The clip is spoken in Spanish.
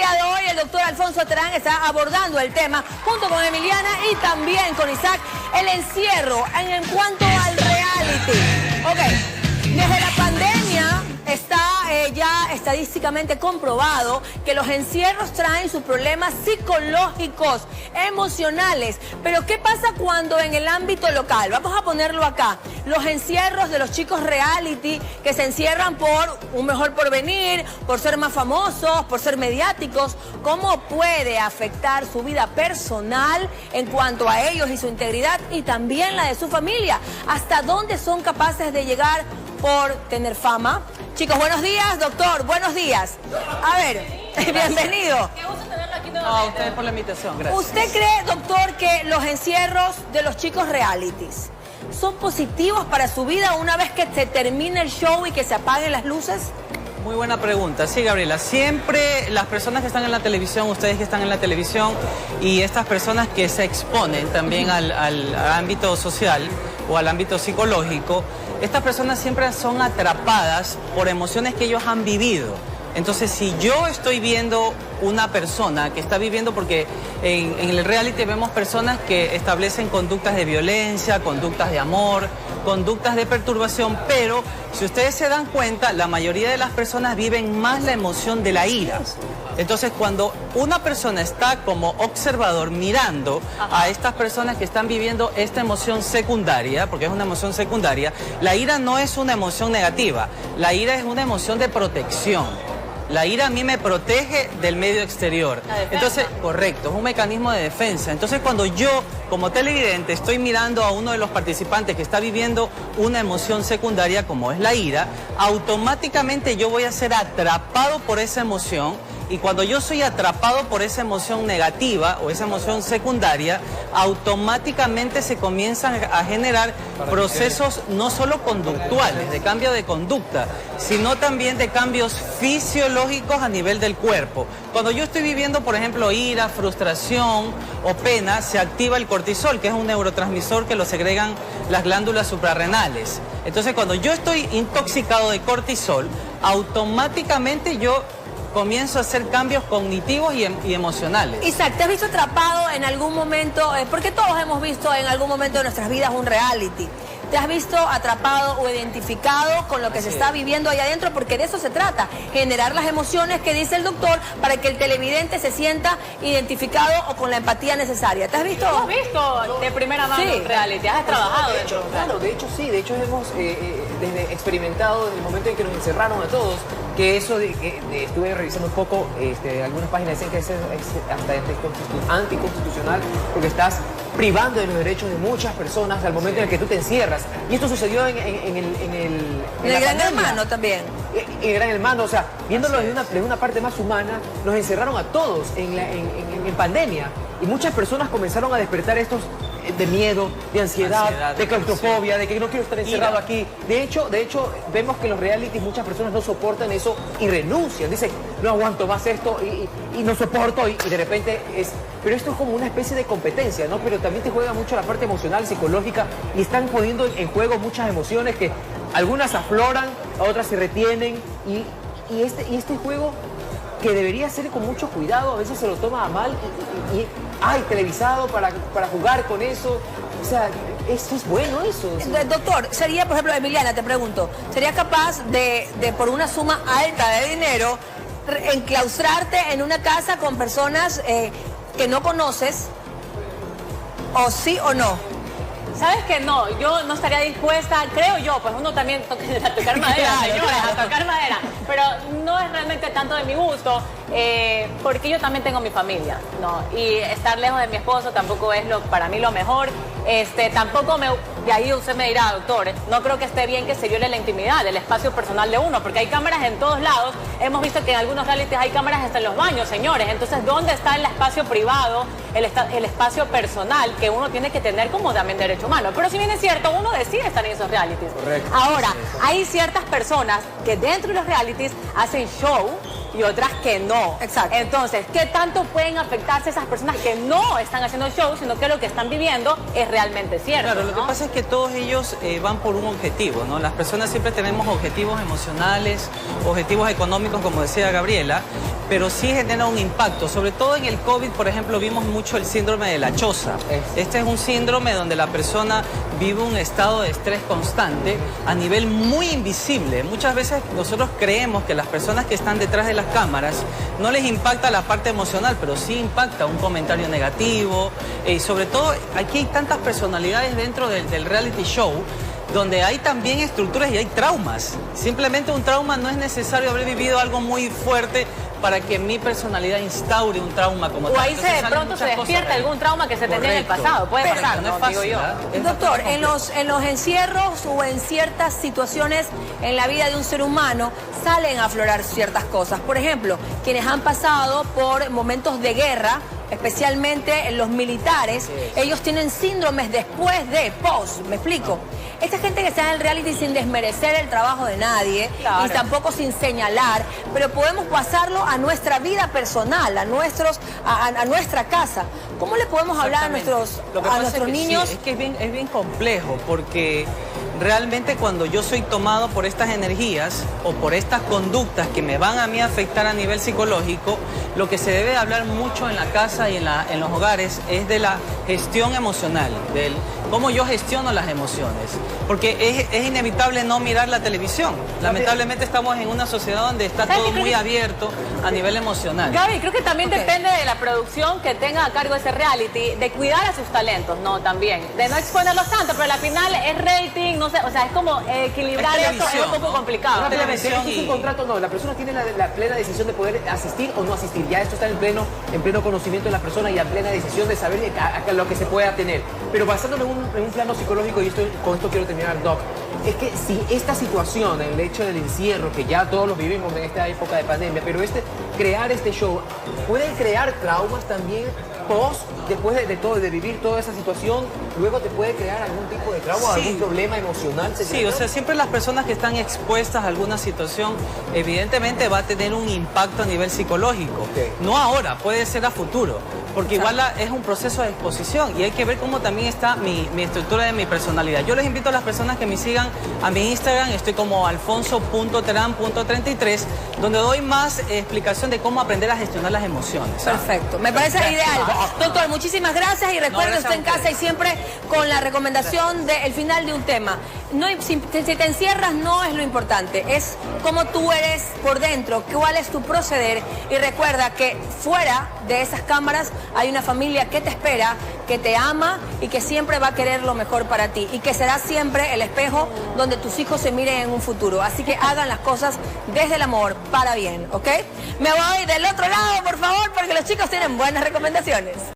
día de hoy el doctor Alfonso Terán está abordando el tema junto con Emiliana y también con Isaac, el encierro en cuanto al reality. Ok, desde la pandemia está ya estadísticamente comprobado que los encierros traen sus problemas psicológicos, emocionales. Pero ¿qué pasa cuando en el ámbito local? Vamos a ponerlo acá. Los encierros de los chicos reality que se encierran por un mejor porvenir, por ser más famosos, por ser mediáticos. ¿Cómo puede afectar su vida personal en cuanto a ellos y su integridad y también la de su familia? ¿Hasta dónde son capaces de llegar por tener fama? Chicos, buenos días, doctor, buenos días. A ver, bienvenido. Qué gusto tenerlo aquí nuevamente. A ustedes por la invitación, gracias. ¿Usted cree, doctor, que los encierros de los chicos realities son positivos para su vida una vez que se termine el show y que se apaguen las luces? Muy buena pregunta. Sí, Gabriela, siempre las personas que están en la televisión, ustedes que están en la televisión y estas personas que se exponen también al ámbito social o al ámbito psicológico, estas personas siempre son atrapadas por emociones que ellos han vivido. Entonces, si yo estoy viendo una persona que está viviendo, porque en el reality vemos personas que establecen conductas de violencia, conductas de amor, conductas de perturbación, pero si ustedes se dan cuenta, la mayoría de las personas viven más la emoción de la ira. Entonces, cuando una persona está como observador mirando a estas personas que están viviendo esta emoción secundaria, porque es una emoción secundaria, la ira no es una emoción negativa, la ira es una emoción de protección. La ira a mí me protege del medio exterior. Entonces, correcto, es un mecanismo de defensa. Entonces, cuando yo, como televidente, estoy mirando a uno de los participantes que está viviendo una emoción secundaria como es la ira, automáticamente yo voy a ser atrapado por esa emoción. Y cuando yo soy atrapado por esa emoción negativa o esa emoción secundaria, automáticamente se comienzan a generar procesos no solo conductuales, de cambio de conducta, sino también de cambios fisiológicos a nivel del cuerpo. Cuando yo estoy viviendo, por ejemplo, ira, frustración o pena, se activa el cortisol, que es un neurotransmisor que lo segregan las glándulas suprarrenales. Entonces, cuando yo estoy intoxicado de cortisol, automáticamente yo comienzo a hacer cambios cognitivos y emocionales. Isaac, ¿te has visto atrapado en algún momento? Porque todos hemos visto en algún momento de nuestras vidas un reality. ¿Te has visto atrapado o identificado con lo que se está viviendo ahí adentro? Porque de eso se trata, generar las emociones que dice el doctor para que el televidente se sienta identificado o con la empatía necesaria. ¿Te has visto? ¿Tú has visto de primera mano un reality? ¿Has trabajado dentro de un reality? Claro, de hecho sí, de hecho hemos experimentado desde el momento en que nos encerraron a todos, que eso estuve revisando un poco, algunas páginas dicen que es hasta anticonstitucional, porque estás privando de los derechos de muchas personas al momento en el que tú te encierras. Y esto sucedió en el Gran Hermano también. En el Gran Hermano, o sea, viéndolo desde una parte más humana, nos encerraron a todos en pandemia. Y muchas personas comenzaron a despertar estos de miedo, de ansiedad, de claustrofobia, de que no quiero estar encerrado aquí. De hecho, vemos que en los realities muchas personas no soportan eso y renuncian. Dicen, no aguanto más esto y no soporto y de repente es... Pero esto es como una especie de competencia, ¿no? Pero también te juega mucho la parte emocional, psicológica y están poniendo en juego muchas emociones que algunas afloran, otras se retienen y este juego que debería ser con mucho cuidado, a veces se lo toma a mal y televisado para jugar con eso. O sea, esto es bueno eso. Doctor, sería, por ejemplo, Emiliana, te pregunto, ¿sería capaz de por una suma alta de dinero, enclaustrarte en una casa con personas que no conoces? ¿O sí o no? ¿Sabes que no? Yo no estaría dispuesta, creo yo, pues uno también a tocar madera, Claro, señores, claro. a tocar madera. Pero no es realmente tanto de mi gusto, porque yo también tengo mi familia, ¿no? Y estar lejos de mi esposo tampoco es para mí lo mejor. Tampoco de ahí usted me dirá, doctor, no creo que esté bien que se viole la intimidad, el espacio personal de uno, porque hay cámaras en todos lados. Hemos visto que en algunos realities hay cámaras hasta en los baños, señores. Entonces, ¿dónde está el espacio privado, el espacio personal que uno tiene que tener como también derecho humano? Pero si bien es cierto, uno decide estar en esos realities. Correcto. Ahora, hay ciertas personas que dentro de los realities hacen show y otras que no. Exacto. Entonces, ¿qué tanto pueden afectarse esas personas que no están haciendo show, sino que lo que están viviendo es realmente cierto? Claro, lo que pasa es que todos ellos van por un objetivo, ¿no? Las personas siempre tenemos objetivos emocionales, objetivos económicos, como decía Gabriela, pero sí genera un impacto. Sobre todo en el COVID, por ejemplo, vimos mucho el síndrome de la choza. Este es un síndrome donde la persona vive un estado de estrés constante a nivel muy invisible. Muchas veces nosotros creemos que las personas que están detrás de las cámaras no les impacta la parte emocional, pero sí impacta un comentario negativo. Y sobre todo, aquí hay tantas personalidades dentro del reality show donde hay también estructuras y hay traumas. Simplemente un trauma no es necesario haber vivido algo muy fuerte para que mi personalidad instaure un trauma como tal. O ahí de pronto se despierta algún trauma que se tenía en el pasado. Puede pasar, no es fácil, digo yo. Doctor, en los encierros o en ciertas situaciones en la vida de un ser humano salen a aflorar ciertas cosas. Por ejemplo, quienes han pasado por momentos de guerra, especialmente los militares, ellos tienen síndromes después de, post, ¿me explico? Esta gente que está en el reality sin desmerecer el trabajo de nadie, y tampoco sin señalar, pero podemos pasarlo a nuestra vida personal, a nuestra casa. ¿Cómo le podemos hablar a nuestros niños? Sí, es que es bien complejo, porque realmente cuando yo soy tomado por estas energías o por estas conductas que me van a mí a afectar a nivel psicológico, lo que se debe hablar mucho en la casa y en los hogares es de la gestión emocional, del cómo yo gestiono las emociones. Porque es inevitable no mirar la televisión. Lamentablemente estamos en una sociedad donde está todo muy abierto a nivel emocional. Gaby, creo que también depende de la producción que tenga a cargo ese reality, de cuidar a sus talentos, ¿no? También. De no exponerlos tanto, pero al final es rating, no sé, o sea, es como equilibrar esto es un poco complicado. Esto es un contrato, no, la persona tiene la plena decisión de poder asistir o no asistir. Ya esto está en pleno conocimiento de la persona y en plena decisión de saber a lo que se pueda tener. Pero basándome en un plano psicológico, y con esto quiero terminar, Doc, es que si esta situación, el hecho del encierro, que ya todos lo vivimos en esta época de pandemia, pero crear este show, ¿puede crear traumas también después de vivir toda esa situación? ¿Luego te puede crear algún tipo de trauma, algún problema emocional? Sí, o sea, siempre las personas que están expuestas a alguna situación, evidentemente va a tener un impacto a nivel psicológico. No ahora, puede ser a futuro. Porque igual es un proceso de exposición y hay que ver cómo también está mi estructura de mi personalidad. Yo les invito a las personas que me sigan a mi Instagram, estoy como alfonso.teran.33, donde doy más explicación de cómo aprender a gestionar las emociones. Perfecto, me parece ideal. Doctor, muchísimas gracias y recuerden usted en casa y siempre con la recomendación del final de un tema. No, si te encierras no es lo importante, es cómo tú eres por dentro, cuál es tu proceder, y recuerda que fuera de esas cámaras hay una familia que te espera, que te ama y que siempre va a querer lo mejor para ti y que será siempre el espejo donde tus hijos se miren en un futuro. Así que hagan las cosas desde el amor, para bien, ¿ok? Me voy del otro lado, por favor, porque los chicos tienen buenas recomendaciones.